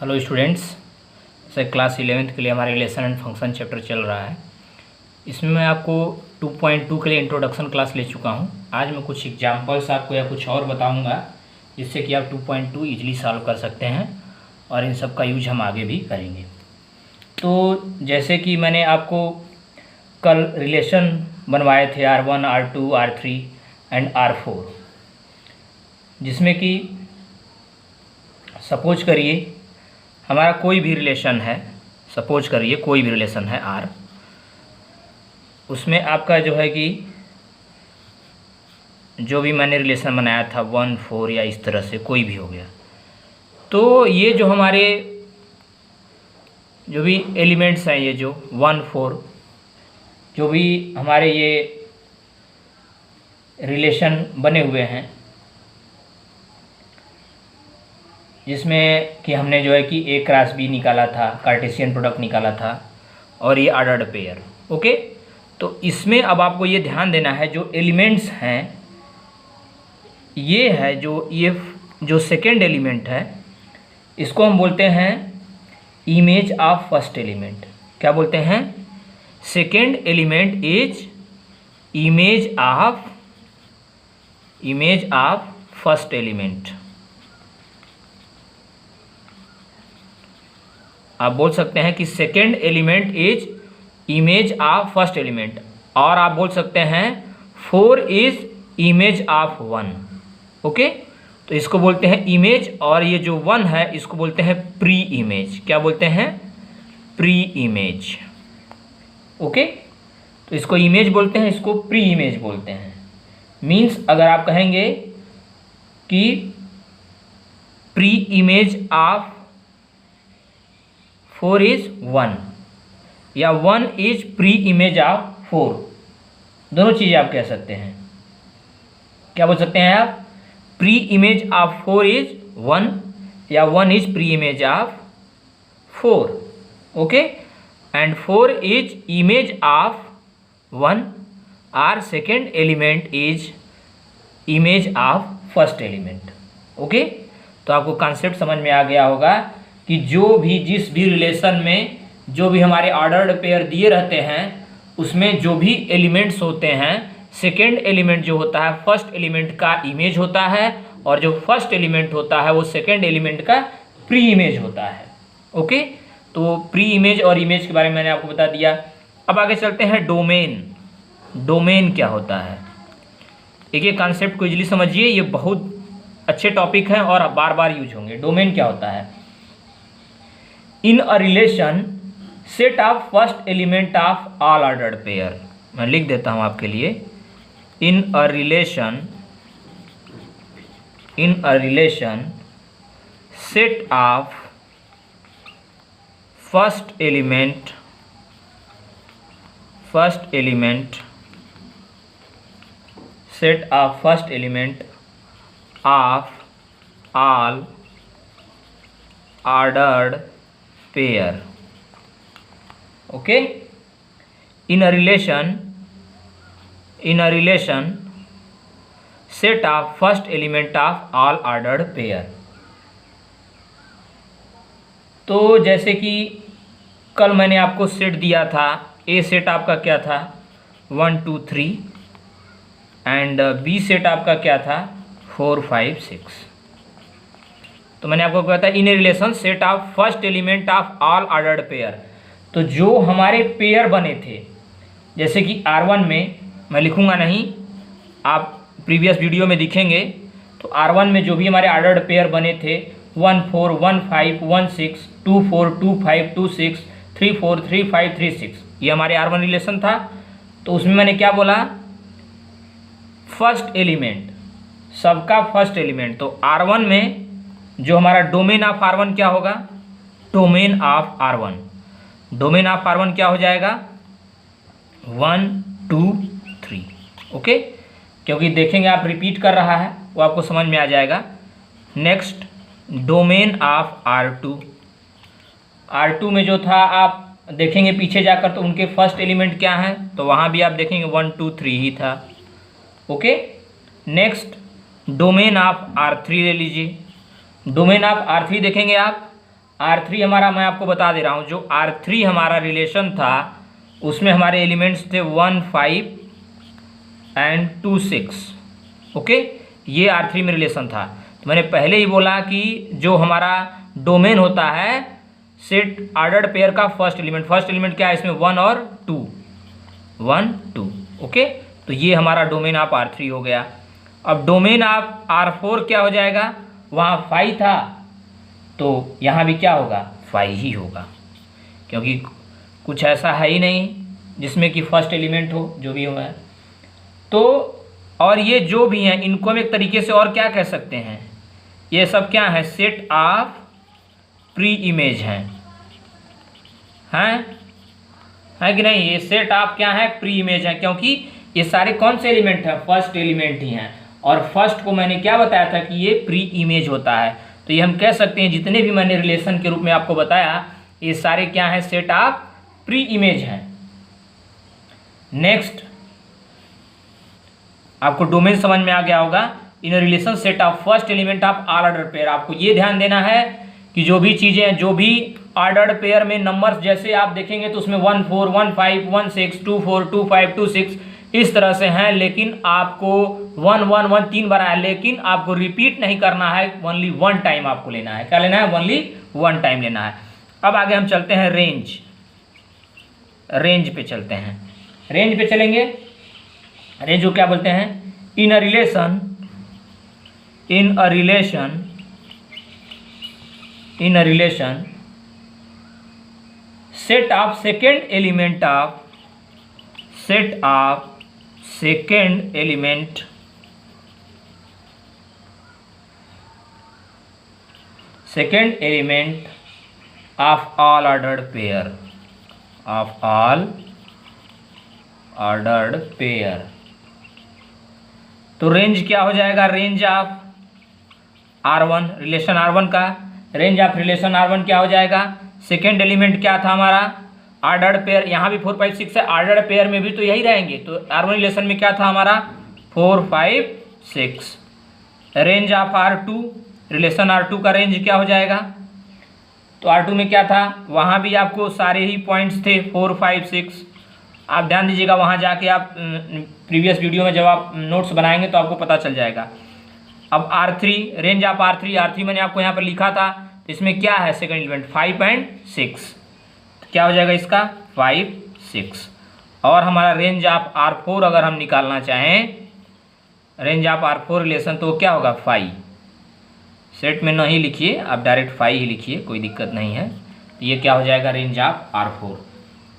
Hello students, sir class 11th के लिए हमारे रिलेशन एंड फंक्शन चैप्टर चल रहा है। इसमें मैं आपको 2.2 के लिए इंट्रोडक्शन क्लास ले चुका हूं। आज मैं कुछ एग्जांपल्स आपको या कुछ और बताऊंगा जिससे कि आप 2.2 ईजिली सॉल्व कर सकते हैं और इन सब का यूज हम आगे भी करेंगे। तो जैसे कि मैंने आपको कल रिलेशन बनवाए थे R1, R2, R3 and R4, जिसमें कि सपोज करिए हमारा कोई भी रिलेशन है, सपोज करिए कोई भी रिलेशन है R, उसमें आपका जो है कि जो भी मैंने रिलेशन बनाया था 1, 4 या इस तरह से कोई भी हो गया। तो ये जो हमारे जो भी एलिमेंट्स हैं, ये जो 1, 4 जो भी हमारे ये रिलेशन बने हुए हैं, जिसमें कि हमने जो है कि A क्रॉस B निकाला था, कार्टेशियन प्रोडक्ट निकाला था और ये ऑर्डर्ड पेयर। ओके, तो इसमें अब आपको ये ध्यान देना है जो एलिमेंट्स हैं, ये है जो सेकेंड एलिमेंट है, इसको हम बोलते हैं इमेज ऑफ फर्स्ट एलिमेंट। क्या बोलते हैं? Second element is image of first element. आप बोल सकते हैं कि second element is image of first element, और आप बोल सकते हैं 4 इज इमेज ऑफ 1। ओके, तो इसको बोलते हैं इमेज, और ये जो 1 है इसको बोलते हैं प्री इमेज। क्या बोलते हैं? Pre image. ओके, तो इसको इमेज बोलते हैं, इसको प्री इमेज बोलते हैं। मीन्स अगर आप कहेंगे कि प्री इमेज ऑफ 4 इज 1 या 1 इज प्री इमेज ऑफ 4, दोनों चीज़ें आप कह सकते हैं। क्या बोल सकते हैं आप? प्री इमेज ऑफ 4 इज 1 या 1 is pre image of 4। Okay, and 4 is image of 1 और second element is image of first element. Okay, तो आपको कॉन्सेप्ट समझ में आ गया होगा कि जिस भी रिलेशन में जो भी हमारे ऑर्डर्ड पेयर दिए रहते हैं, उसमें जो भी एलिमेंट्स होते हैं, सेकेंड एलिमेंट जो होता है फर्स्ट एलिमेंट का इमेज होता है, और जो फर्स्ट एलिमेंट होता है वो सेकेंड एलिमेंट का प्री इमेज होता है। ओके, तो प्री इमेज और इमेज के बारे में मैंने आपको बता दिया। अब आगे चलते हैं डोमेन। डोमेन क्या होता है? एक ये कॉन्सेप्ट को इजीली समझिए, ये बहुत अच्छे टॉपिक हैं और बार बार यूज होंगे। डोमेन क्या होता है? In a relation set of first element of all ordered pair. मैं लिख देता हूं आपके लिए। In a relation set of first element set of first element of all ordered pair. Okay, in a relation set of first element of all ordered pair। तो जैसे कि कल मैंने आपको सेट दिया था, ए सेट आपका क्या था 1, 2, 3 एंड बी सेट आपका क्या था 4, 5, 6। तो मैंने आपको कहा था in a relation set of first element of all ordered pair. तो जो हमारे पेयर बने थे, जैसे कि R1 में मैं लिखूंगा नहीं, आप प्रीवियस वीडियो में दिखेंगे, तो R1 में जो भी हमारे ऑर्डर्ड पेयर बने थे 1, 4, 1, 5, 1, 6, 2, 4, 2, 5, 2, 6, 3, 4, 3, 5, 3, 6, ये हमारे R1 रिलेशन था। तो उसमें मैंने क्या बोला? फर्स्ट एलिमेंट, सबका फर्स्ट एलिमेंट। तो R1 में जो हमारा डोमेन ऑफ R1 क्या होगा? Domain of R1। Domain of R1 क्या हो जाएगा? 1, 2, 3। ओके, क्योंकि देखेंगे आप रिपीट कर रहा है, वो आपको समझ में आ जाएगा। Next, domain of R2। R2 में जो था आप देखेंगे पीछे जाकर, तो उनके फर्स्ट एलिमेंट क्या हैं, तो वहाँ भी आप देखेंगे 1, 2, 3 ही था। Okay, next domain of R3 ले लीजिए। डोमेन ऑफ R3 देखेंगे आप, R3 हमारा, मैं आपको बता दे रहा हूँ, जो R3 हमारा रिलेशन था उसमें हमारे एलिमेंट्स थे 1, 5 एंड 2, 6। ओके, ये R3 में रिलेशन था। तो मैंने पहले ही बोला कि जो हमारा डोमेन होता है सेट ऑर्डर्ड पेयर का फर्स्ट एलिमेंट क्या है इसमें, 1 और 2, 1, 2। ओके, तो ये हमारा डोमेन आप R3 हो गया। अब डोमेन आप R4 क्या हो जाएगा, वहाँ 5 था तो यहाँ भी क्या होगा, 5 ही होगा, क्योंकि कुछ ऐसा है ही नहीं जिसमें कि फर्स्ट एलिमेंट हो, जो भी हुआ है। तो और ये जो भी हैं इनको हम एक तरीके से और क्या कह सकते हैं, ये सब क्या है, सेट ऑफ प्री इमेज हैं है कि नहीं, ये सेट ऑफ क्या है, प्री इमेज है, क्योंकि ये सारे कौन से एलिमेंट हैं, फर्स्ट एलिमेंट ही हैं। और फर्स्ट को मैंने क्या बताया था कि ये प्री इमेज होता है। तो ये हम कह सकते हैं जितने भी मैंने रिलेशन के रूप में आपको बताया ये सारे क्या है, सेट ऑफ प्री इमेज हैं। नेक्स्ट, आपको डोमेन समझ में आ गया होगा। In relation set of first element of all order pair, आपको ये ध्यान देना है कि जो भी चीज़ें, जो भी ऑर्डर्ड पेयर में नंबर्स जैसे आप देखेंगे तो उसमें 1, 4, 1, 5, 1, 6, 2, 4, 2, 5, 2, 6 इस तरह से हैं, लेकिन आपको 1, 1, 1 3 बार आया, लेकिन आपको रिपीट नहीं करना है, ओनली 1 टाइम आपको लेना है। क्या लेना है, ओनली 1 टाइम लेना है। अब आगे हम चलते हैं रेंज पे चलते हैं। रेंज पे चलेंगे, रेंज को क्या बोलते हैं, in a relation set of second element of all ordered pair. तो रेंज क्या हो जाएगा, range of R1, relation R1 का रेंज ऑफ रिलेशन R1 क्या हो जाएगा, सेकेंड एलिमेंट क्या था हमारा, ऑर्डर्ड पेयर। यहाँ भी 4, 5, 6 है, ऑर्डर्ड पेयर में भी तो यही रहेंगे। तो R1 रिलेशन में क्या था हमारा, 4, 5, 6। Range of R2, relation R2 का रेंज क्या हो जाएगा, तो R2 में क्या था, वहाँ भी आपको सारे ही पॉइंट्स थे 4, 5, 6। आप ध्यान दीजिएगा, वहाँ जाके आप प्रीवियस वीडियो में जब आप नोट्स बनाएंगे तो आपको पता चल जाएगा। अब R3, रेंज ऑफ R3 मैंने आपको यहाँ पर लिखा था, तो इसमें क्या है सेकंड एलिमेंट 5 एंड 6, तो क्या हो जाएगा इसका 5, 6। और हमारा रेंज ऑफ R4 अगर हम निकालना चाहें, रेंज ऑफ R4 रिलेशन, तो क्या होगा 5। सेट में नहीं लिखिए, आप डायरेक्ट 5 ही लिखिए, कोई दिक्कत नहीं है। तो ये क्या हो जाएगा, रेंज ऑफ R4।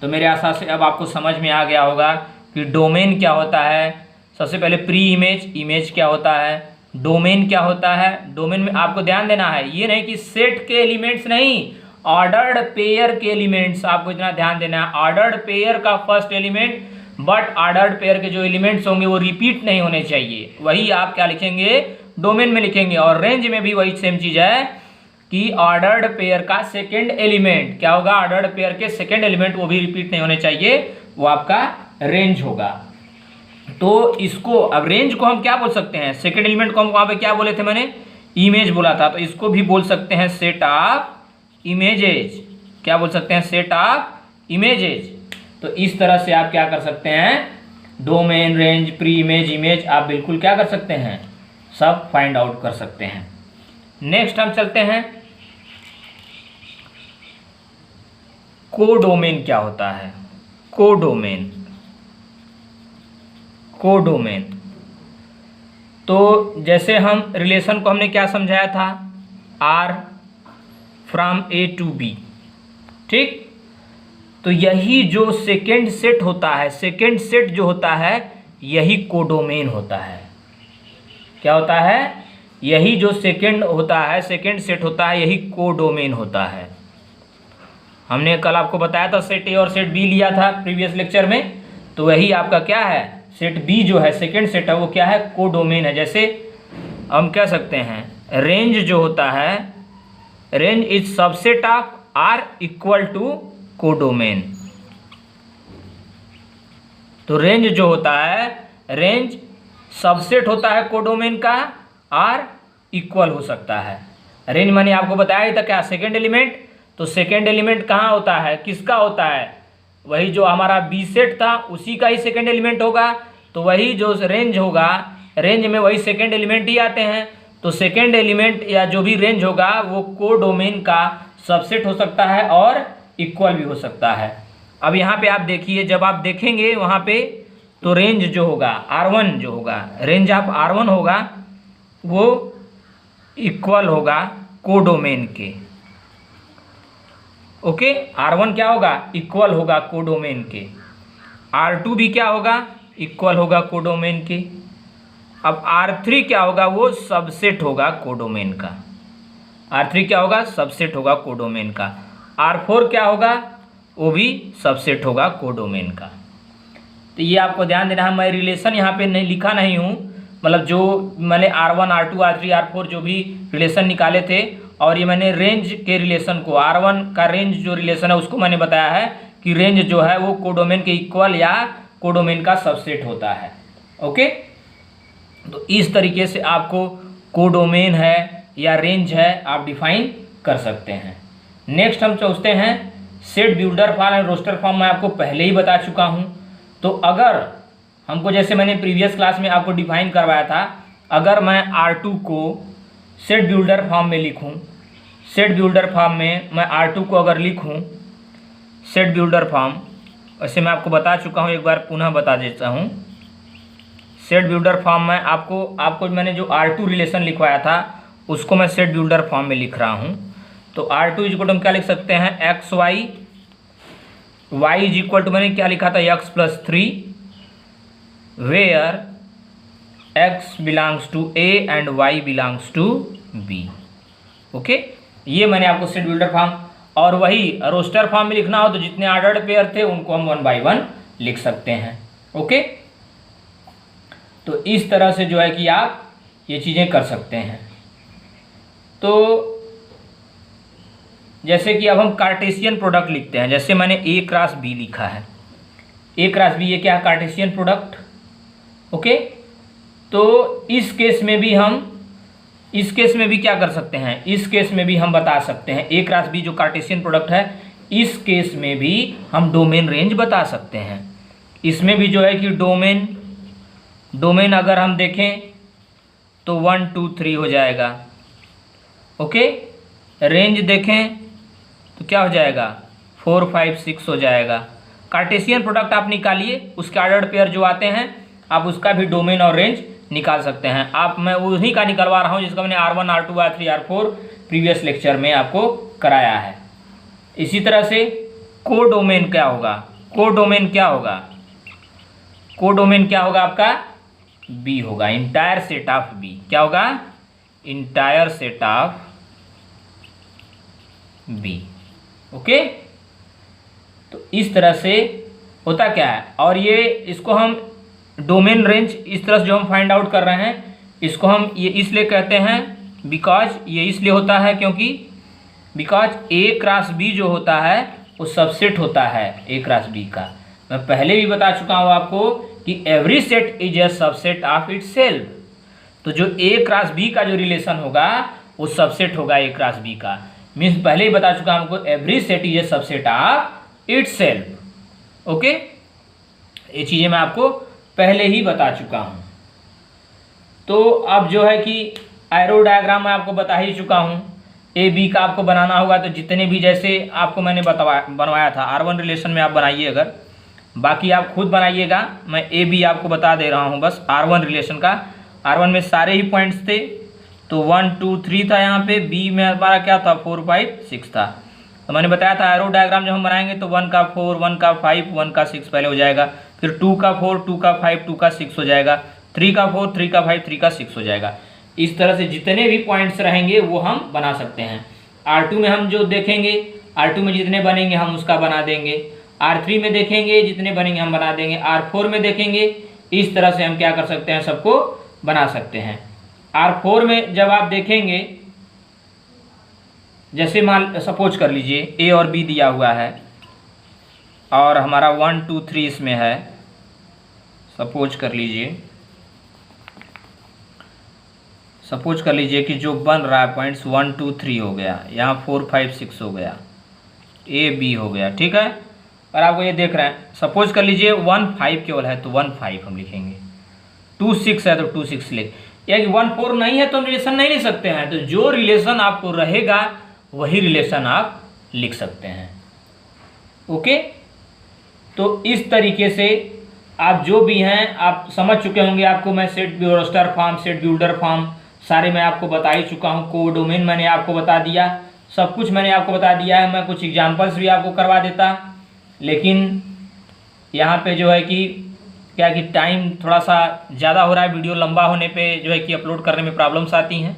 तो मेरे आशा से अब आपको समझ में आ गया होगा कि डोमेन क्या होता है। सबसे पहले प्री इमेज क्या होता है, डोमेन क्या होता है। डोमेन में आपको ध्यान देना है, ये नहीं कि सेट के एलिमेंट्स नहीं, ऑर्डर्ड पेयर के एलिमेंट्स, आपको इतना ध्यान देना है। ऑर्डर्ड पेयर का first element, but ordered pair के जो एलिमेंट्स होंगे वो रिपीट नहीं होने चाहिए, वही आप क्या लिखेंगे, डोमेन में लिखेंगे। और रेंज में भी वही सेम चीज़ है कि ऑर्डर्ड पेयर का सेकेंड एलिमेंट क्या होगा, ऑर्डर्ड पेयर के सेकेंड एलिमेंट वो भी रिपीट नहीं होने चाहिए, वो आपका रेंज होगा। तो इसको, अब रेंज को हम क्या बोल सकते हैं, सेकेंड एलिमेंट को हम वहाँ पे क्या बोले थे, मैंने इमेज बोला था, तो इसको भी बोल सकते हैं सेट ऑफ इमेजेज। क्या बोल सकते हैं, सेट ऑफ इमेजेज। तो इस तरह से आप क्या कर सकते हैं, domain, range, pre image, image, आप बिल्कुल क्या कर सकते हैं, सब फाइंड आउट कर सकते हैं। नेक्स्ट हम चलते हैं, कोडोमेन क्या होता है, कोडोमेन। तो जैसे हम रिलेशन को हमने क्या समझाया था, R from A to B, ठीक। तो यही जो सेकेंड सेट होता है, सेकेंड सेट जो होता है यही कोडोमेन होता है। क्या होता है, यही जो सेकेंड होता है, सेकेंड सेट होता है, यही कोडोमेन होता है। हमने कल आपको बताया था सेट ए और सेट बी लिया था प्रीवियस लेक्चर में, तो वही आपका क्या है, सेट बी जो है सेकेंड सेट है, वो क्या है, कोडोमेन है। जैसे हम कह सकते हैं रेंज जो होता है, range is subset of R equal to codomain. तो रेंज जो होता है, रेंज सबसेट होता है कोडोमेन का, आर इक्वल हो सकता है। रेंज मैंने आपको बताया था क्या, सेकेंड एलिमेंट तो सेकेंड एलिमेंट कहाँ होता है, किसका होता है, वही जो हमारा बी सेट था उसी का ही सेकेंड एलिमेंट होगा। तो वही जो रेंज होगा, रेंज में वही सेकेंड एलिमेंट ही आते हैं। तो सेकेंड एलिमेंट या जो भी रेंज होगा वो कोडोमेन का सबसेट हो सकता है और इक्वल भी हो सकता है। अब यहाँ पे आप देखिए, जब आप देखेंगे वहाँ पे तो रेंज जो होगा R1 जो होगा, रेंज ऑफ R1 होगा वो इक्वल होगा कोडोमेन के। ओके, R1 क्या होगा, इक्वल होगा कोडोमेन के। R2 भी क्या होगा, इक्वल होगा कोडोमेन के। अब R3 क्या होगा, वो सबसेट होगा कोडोमेन का। R3 क्या होगा, सबसेट होगा कोडोमेन का। R4 क्या होगा, वो भी सबसेट होगा कोडोमेन का। तो ये आपको ध्यान देना है, मैं रिलेशन यहाँ पे नहीं लिखा नहीं हूँ, मतलब जो मैंने R1 R2 R3 R4 जो भी रिलेशन निकाले थे, और ये मैंने रेंज के रिलेशन को, R1 का रेंज जो रिलेशन है उसको मैंने बताया है कि रेंज जो है वो कोडोमेन के इक्वल या कोडोमेन का सबसेट होता है। ओके, तो इस तरीके से आपको कोडोमेन है या रेंज है आप डिफाइन कर सकते हैं। नेक्स्ट हम सोचते हैं set builder form and roster form, मैं आपको पहले ही बता चुका हूँ। तो अगर हमको, जैसे मैंने प्रीवियस क्लास में आपको डिफाइन करवाया था, अगर मैं R2 को सेट बिल्डर फॉर्म में लिखूं, सेट बिल्डर फॉर्म में मैं R2 को अगर लिखूं सेट बिल्डर फॉर्म, वैसे मैं आपको बता चुका हूं, एक बार पुनः बता देता हूं। सेट बिल्डर फॉर्म में आपको मैंने जो R2 रिलेशन लिखवाया था उसको मैं सेट बिल्डर फॉर्म में लिख रहा हूं। तो R2 इज इक्वल टू हम क्या लिख सकते हैं, X Y, Y is equal to मैंने क्या लिखा था, x+3, where x belongs to A and y belongs to B। Okay, ये मैंने आपको सेट बिल्डर फॉर्म, और वही रोस्टर फॉर्म में लिखना हो तो जितने ऑर्डर्ड पेयर थे उनको हम 1 by 1 लिख सकते हैं। ओके, तो इस तरह से जो है कि आप ये चीज़ें कर सकते हैं। तो जैसे कि अब हम कार्टेशियन प्रोडक्ट लिखते हैं, जैसे मैंने A क्रॉस B लिखा है, A क्रॉस B ये क्या है, कार्टेशियन प्रोडक्ट। ओके, तो इस केस में भी क्या कर सकते हैं, इस केस में भी हम बता सकते हैं A क्रॉस B जो कार्टेशियन प्रोडक्ट है, इस केस में भी हम डोमेन रेंज बता सकते हैं। इसमें भी जो है कि डोमेन अगर हम देखें तो 1 2 3 हो जाएगा। ओके, रेंज देखें तो क्या हो जाएगा, 4 5 6 हो जाएगा। कार्टेशियन प्रोडक्ट आप निकालिए, उसके ऑर्डर्ड पेयर जो आते हैं आप उसका भी डोमेन और रेंज निकाल सकते हैं। मैं उन्हीं का निकलवा रहा हूँ जिसका मैंने R1 R2 R3 R4 previous lecture में आपको कराया है। इसी तरह से कोडोमेन क्या होगा, कोडोमेन क्या होगा, कोडोमेन क्या होगा आपका, B होगा, इंटायर सेट ऑफ B। क्या होगा, entire set of B। Okay, तो इस तरह से होता क्या है, और ये इसको हम डोमेन रेंज इस तरह से जो हम फाइंड आउट कर रहे हैं, इसको हम ये इसलिए कहते हैं बिकॉज, ये इसलिए होता है क्योंकि बिकॉज A क्रॉस B जो होता है वो सबसेट होता है A क्रॉस B का। मैं पहले भी बता चुका हूँ आपको कि every set is a subset of itself. तो जो A क्रॉस B का जो रिलेशन होगा वो सबसेट होगा A क्रॉस B का। मीन्स पहले ही बता चुका हूँ आपको, every set is a subset of itself. Okay, ये चीज़ें मैं आपको पहले ही बता चुका हूँ। तो अब जो है कि एरो डायग्राम मैं आपको बता ही चुका हूँ। ए बी का आपको बनाना होगा तो जितने भी, जैसे आपको मैंने बनवाया था R1 रिलेशन में आप बनाइए, अगर बाकी आप खुद बनाइएगा, मैं ए बी आपको बता दे रहा हूँ बस R1 रिलेशन का। R1 में सारे ही पॉइंट्स थे, तो 1 2 3 था यहाँ पे, B में हमारा क्या था, 4 5 6 था। तो मैंने बताया था एरो डायग्राम जब हम बनाएंगे तो 1 का 4 1 का 5 1 का 6 पहले हो जाएगा, फिर 2 का 4 2 का 5 2 का 6 हो जाएगा, 3 का 4 3 का 5 3 का 6 हो जाएगा। इस तरह से जितने भी पॉइंट्स रहेंगे वो हम बना सकते हैं। R2 में हम जो देखेंगे, R2 में जितने बनेंगे हम उसका बना देंगे, R3 में देखेंगे जितने बनेंगे हम बना देंगे, R4 में देखेंगे, इस तरह से हम क्या कर सकते हैं, सबको बना सकते हैं। R4 में जब आप देखेंगे, जैसे मान सपोज कर लीजिए A और B दिया हुआ है और हमारा 1 2 3 इसमें है, सपोज कर लीजिए कि जो बन रहा है पॉइंट्स 1 2 3 हो गया, यहाँ 4 5 6 हो गया। ए बी हो गया, ठीक है। और आपको ये देख रहे हैं, सपोज कर लीजिए 1 5 केवल है तो 1 5 हम लिखेंगे, 2 6 है तो 2 6 लिख, या कि 1 4 नहीं है तो हम रिलेशन नहीं लिख सकते हैं। तो जो रिलेशन आपको रहेगा वही रिलेशन आप लिख सकते हैं। ओके, तो इस तरीके से आप जो भी हैं आप समझ चुके होंगे। आपको मैं set builder form, set builder form सारे मैं आपको बता ही चुका हूँ। कोडोमेन मैंने आपको बता दिया, सब कुछ मैंने आपको बता दिया है। मैं कुछ एग्जांपल्स भी आपको करवा देता, लेकिन यहाँ पे जो है कि क्या कि टाइम थोड़ा सा ज़्यादा हो रहा है, वीडियो लंबा होने पे जो है कि अपलोड करने में प्रॉब्लम्स आती हैं।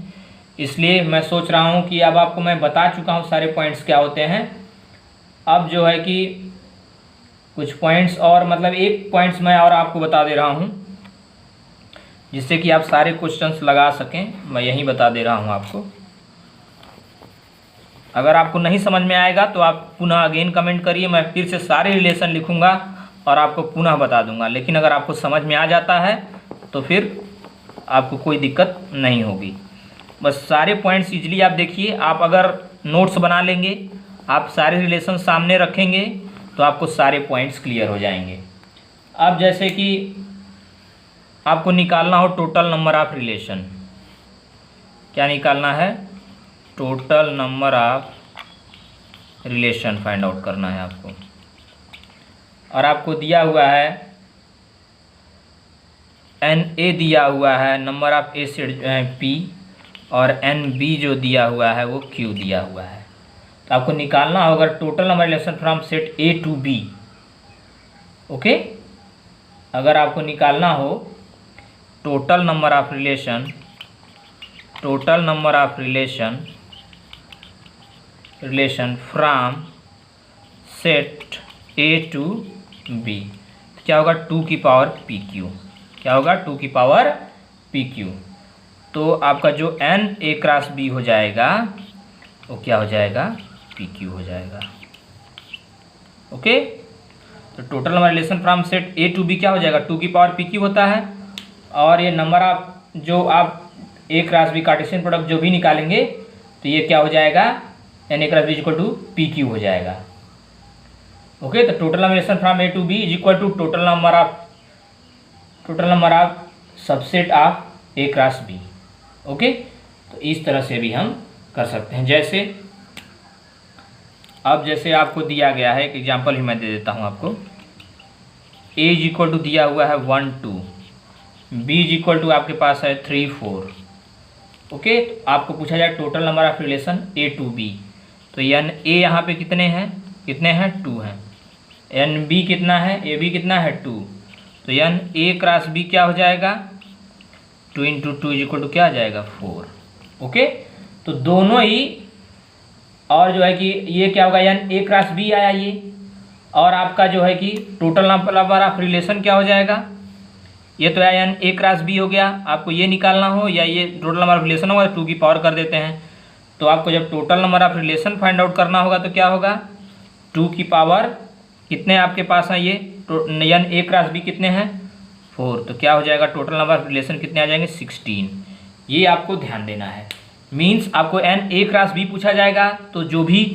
इसलिए मैं सोच रहा हूँ कि अब आपको मैं बता चुका हूँ सारे पॉइंट्स क्या होते हैं। अब जो है कि कुछ पॉइंट्स और, मतलब एक पॉइंट्स मैं और आपको बता दे रहा हूँ जिससे कि आप सारे क्वेश्चंस लगा सकें। मैं यहीं बता दे रहा हूँ आपको। अगर आपको नहीं समझ में आएगा तो आप पुनः अगेन कमेंट करिए, मैं फिर से सारे रिलेशन लिखूँगा और आपको पुनः बता दूंगा। लेकिन अगर आपको समझ में आ जाता है तो फिर आपको कोई दिक्कत नहीं होगी। बस सारे पॉइंट्स इजीली आप देखिए। आप अगर नोट्स बना लेंगे, आप सारे रिलेशन सामने रखेंगे तो आपको सारे पॉइंट्स क्लियर हो जाएंगे। अब जैसे कि आपको निकालना हो टोटल नंबर ऑफ रिलेशन, क्या निकालना है? Total number of relation find out करना है आपको। और आपको दिया हुआ है NA दिया हुआ है, number of A set P, और NB जो दिया हुआ है वो Q दिया हुआ है। तो आपको निकालना होगा total number relation from set A to B। Okay, अगर आपको निकालना हो total number of relation, total number of relation from set A to B, तो क्या होगा 2 की पावर PQ। क्या होगा 2 की पावर PQ। तो आपका जो NA क्रॉस B हो जाएगा वो क्या हो जाएगा? PQ हो जाएगा। ओके, तो total number relation from set A to B क्या हो जाएगा? 2 की पावर PQ होता है। और ये नंबर ऑफ जो आप A cross B Cartesian product जो भी निकालेंगे तो ये क्या हो जाएगा? NA cross B equal to PQ हो जाएगा। ओके, तो total number relation from A to B is equal to total number of subset of A cross B। Okay, तो इस तरह से भी हम कर सकते हैं। जैसे अब जैसे आपको दिया गया है, एक एग्जांपल ही मैं दे देता हूं आपको। A इज इक्वल टू दिया हुआ है 1 2, B इज इक्वल टू आपके पास है 3 4। ओके, तो आपको पूछा जाए total number of relation A to B, तो NA यहाँ पे कितने हैं? 2 हैं। NB कितना है? AB कितना है? 2। तो NA क्रॉस B क्या हो जाएगा? 2 × 2 इज इक्वल टू क्या आ जाएगा? 4। ओके, तो दोनों ही, और जो है कि ये क्या होगा? NA क्रॉस B आया ये, और आपका जो है कि टोटल नंबर ऑफ रिलेशन क्या हो जाएगा? ये तो आया NA क्रॉस B हो गया। आपको ये निकालना हो या ये टोटल नंबर ऑफ रिलेशन होगा 2 की पावर कर देते हैं। तो आपको जब total number of relation find out करना होगा तो क्या होगा? 2 की पावर कितने आपके पास हैं? ये NA क्रॉस B कितने हैं? 4। तो क्या हो जाएगा? टोटल नंबर ऑफ रिलेशन कितने आ जाएंगे? 16। ये आपको ध्यान देना है। मीन्स आपको NA क्रॉस B पूछा जाएगा तो जो भी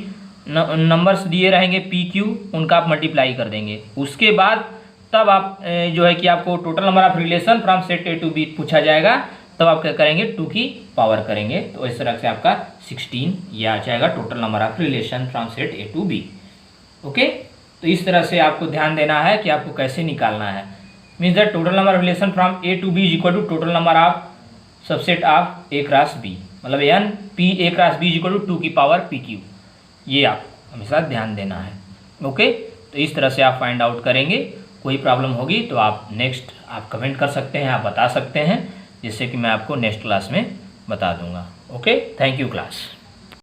नंबर्स दिए रहेंगे PQ उनका आप मल्टीप्लाई कर देंगे। उसके बाद तब आप जो है कि आपको total number of relation from set A to B पूछा जाएगा, तब आप क्या करेंगे? 2 की पावर करेंगे। तो इस तरह से आपका 16 ये आ जाएगा total number of relation from set A to B। Okay, तो इस तरह से आपको ध्यान देना है कि आपको कैसे निकालना है। Means that total number of relation from A to B is equal to total number of subset of A cross B, मतलब NPA cross B is equal to 2 की पावर PQ। ये आप हमेशा ध्यान देना है। ओके, तो इस तरह से आप फाइंड आउट करेंगे। कोई प्रॉब्लम होगी तो आप नेक्स्ट आप कमेंट कर सकते हैं, आप बता सकते हैं, जिससे कि मैं आपको नेक्स्ट क्लास में बता दूंगा। Okay, thank you class.